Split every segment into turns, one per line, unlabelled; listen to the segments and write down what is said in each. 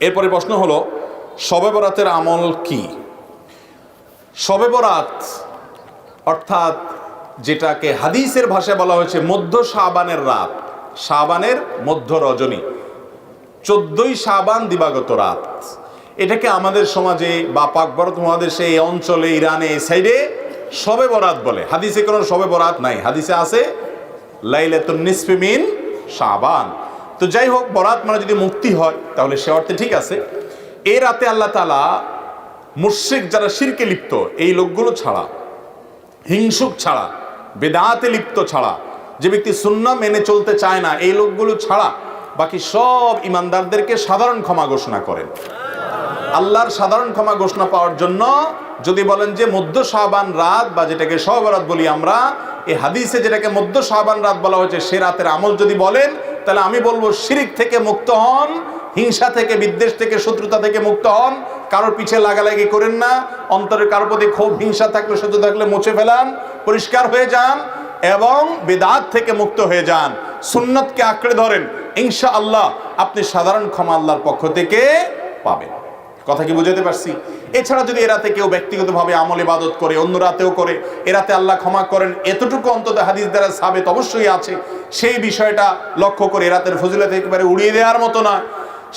এরপরে প্রশ্ন হলো শবে বরাতের আমল কি? শবে বরাত অর্থাৎ যেটাকে হাদিসের ভাষায় বলা হয়েছে মধ্য শাবানের রাত, শাবানের মধ্য রজনী, 14ই শাবান দিবাগত রাত, এটাকে আমাদের সমাজে বা পাক ভারত মহাদেশে এই অঞ্চলে, ইরানে, এই সাইডে শবে বরাত বলে। হাদিসে কোনো শবে বরাত নাই, হাদিসে আছে লাইলাতুন নিসফি মিন শাবান। তো যাই হোক, বরাত মানে যদি মুক্তি হয় তাহলে সে অর্থে ঠিক আছে। এই রাতে আল্লাহ তাআলা মুশরিক যারা শিরকে লিপ্ত এই লোকগুলো ছাড়া, হিংসুক ছাড়া, বেদাতে লিপ্ত ছাড়া, যে ব্যক্তি সুন্নাহ মেনে চলতে চায় না এই লোকগুলো ছাড়া বাকি সব ইমানদারদেরকে সাধারণ ক্ষমা ঘোষণা করেন। আল্লাহর সাধারণ ক্ষমা ঘোষণা পাওয়ার জন্য যদি বলেন যে মধ্য শাবান রাত বা যেটাকে শবে বরাত বলি আমরা, এই হাদিসে যেটাকে মধ্য শাবান রাত বলা হয়েছে সে রাতের আমল যদি বলেন তাহলে আমি বলবো শিরক থেকে মুক্ত হন, হিংসা থেকে, বিদ্বেষ থেকে, শত্রুতা থেকে মুক্ত হন, কারোর পিছে লাগালাগি করেন না, অন্তরে কারোর প্রতি ক্ষোভ হিংসা থাকলে, শত্রু থাকলে মুছে ফেলান, পরিষ্কার হয়ে যান এবং বিদআত থেকে মুক্ত হয়ে যান, সুন্নতকে আঁকড়ে ধরেন, ইনশাআল্লাহ আপনি সাধারণ ক্ষমা আল্লাহর পক্ষ থেকে পাবেন। কথা কি বুঝাতে পারছি? এছাড়া যদি এরাতে কেউ ব্যক্তিগতভাবে আমল ইবাদত করে, অন্য রাতেও করে, এরাতে আল্লাহ ক্ষমা করেন, এতটুকু অন্তত হাদিস দ্বারা সাবেত অবশ্যই আছে। সেই বিষয়টা লক্ষ্য করে, রাতের ফজিলত একেবারে উড়িয়ে দেওয়ার মতো না,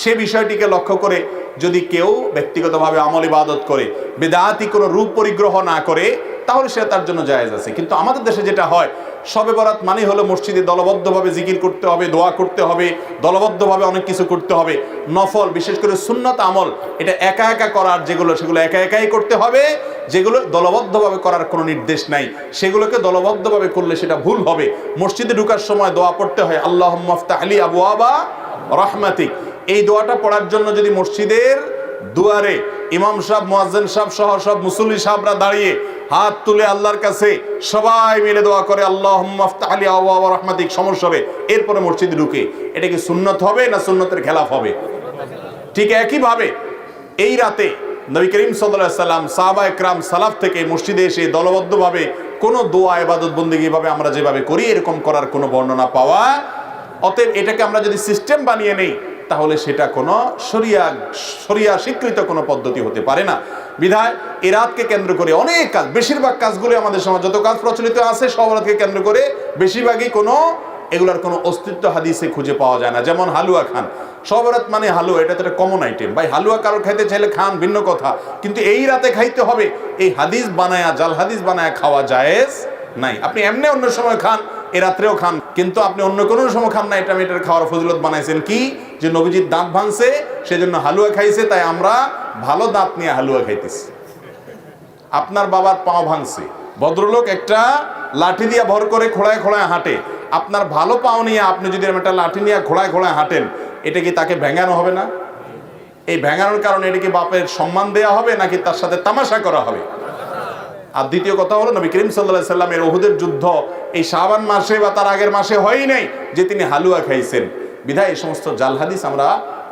সে বিষয়টিকে লক্ষ্য করে যদি কেউ ব্যক্তিগতভাবে আমল ইবাদত করে, বিদআতি কোনো রূপ পরিগ্রহ না করে, তাহলে সে তার জন্য জায়েজ আছে। কিন্তু আমাদের দেশে যেটা হয়, শবে বরাত মানে হলো মসজিদে দলবদ্ধভাবে জিকির করতে হবে, দোয়া করতে হবে, দলবদ্ধভাবে অনেক কিছু করতে হবে, নফল বিশেষ করে সুন্নত আমল এটা একা একা করার যেগুলো সেগুলো একা একাই করতে হবে, যেগুলো দলবদ্ধভাবে করার কোনো নির্দেশ নাই সেগুলোকে দলবদ্ধভাবে করলে সেটা ভুল হবে। মসজিদে ঢোকার সময় দোয়া পড়তে হয় আল্লাহুম্মা ইফতাহ লি আবওয়াবা রাহমাতিক। এই দোয়াটা পড়ার জন্য যদি মসজিদের দুয়ারে ইমাম সাহেব, মুয়াজ্জিন সাহেব সহ সব মুসল্লি সাহেবরা দাঁড়িয়ে হাত তুলে আল্লাহর কাছে সবাই মিলে দোয়া করে আল্লাহুম্মা ইফতাহ লি আবওয়াবা রাহমাতিক সমস্যা হবে, এরপরে মসজিদে ঢুকে, এটা কি সুন্নত হবে না সুন্নতের খেলাফ হবে? ঠিক একইভাবে এই রাতে নবী করিম সাল্লাল্লাহু আলাইহি সাল্লাম, সাহাবায়ে কেরাম, সালাফ থেকে মসজিদে এসে দলবদ্ধভাবে কোনো দোয়া ইবাদত বন্দেগী ভাবে আমরা যেভাবে করি এরকম করার কোনো বর্ণনা পাওয়া। অতএব এটাকে আমরা যদি সিস্টেম বানিয়ে নেই তাহলে সেটা কোনো শরিয়া স্বীকৃত কোনো পদ্ধতি হতে পারে না। বিধায় এই রাতকে কেন্দ্র করে অনেক কাজ, বেশিরভাগ কাজগুলো আমাদের সমাজ যত কাজ প্রচলিত আছে সব রাতকে কেন্দ্র করে বেশিরভাগই কোনো এগুলার কোনো অস্তিত্ব হাদিসে খুঁজে পাওয়া যায় না। যেমন হালুয়া খান, শবে বরাত মানে হালুয়া, এটা তো একটা কমন আইটেম। ভাই হালুয়া কারোর খাইতে চাইলে খান, ভিন্ন কথা, কিন্তু এই রাতে খাইতে হবে এই হাদিস বানায়া, জাল হাদিস বানায়া খাওয়া জায়েজ নাই। আপনি এমনি অন্য সময় খান, এ রাত্রেও খান, কিন্তু আপনি অন্য কোনো সময় খান না। এটা মেয়েটার খাওয়ার ফজিলত বানাইছেন কি, যে নবীজির দাঁত ভাঙছে সেজন্য হালুয়া খাইছে, তাই আমরা ভালো দাঁত নিয়ে হালুয়া খাইতেছি। আপনার বাবার পাও ভাঙছে, ভদ্রলোক একটা লাঠি দিয়ে ভর করে খোড়ায় খোড়ায় হাঁটে, আপনার ভালো পাও নিয়ে আপনি যদি একটা লাঠি নিয়ে খোড়ায় খোড়ায় হাঁটেন, এটা কি তাকে ভেঙানো হবে না? এই ভেঙানোর কারণে এটা কি বাপের সম্মান দেয়া হবে নাকি তার সাথে তামাশা করা হবে? আর দ্বিতীয় কথা হলো নবী করিম সাল্লাল্লাহু আলাইহি সাল্লামের উহুদের যুদ্ধ এই শাবান মাসে বা তার আগের মাসে হয়ই নাই যে তিনি হালুয়া খাইছেন। বিধায় এই সমস্ত জাল হাদিস আমরা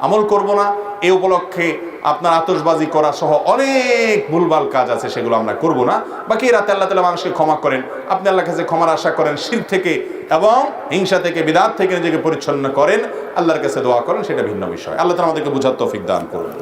আমল করব না। এই উপলক্ষে আপনার আতশবাজি করা সহ অনেক ভুলভাল কাজ আছে, সেগুলো আমরা করব না। বাকি রাতে আল্লাহ তাআলা মানুষকে ক্ষমা করেন, আপনি আল্লাহর কাছে ক্ষমার আশা করেন, শিরক থেকে এবং হিংসা থেকে, বিদআত থেকে নিজেকে পরিচ্ছন্ন করেন, আল্লাহর কাছে দোয়া করেন, সেটা ভিন্ন বিষয়। আল্লাহ তাআলা আমাদেরকে বুঝার তৌফিক দান করুন।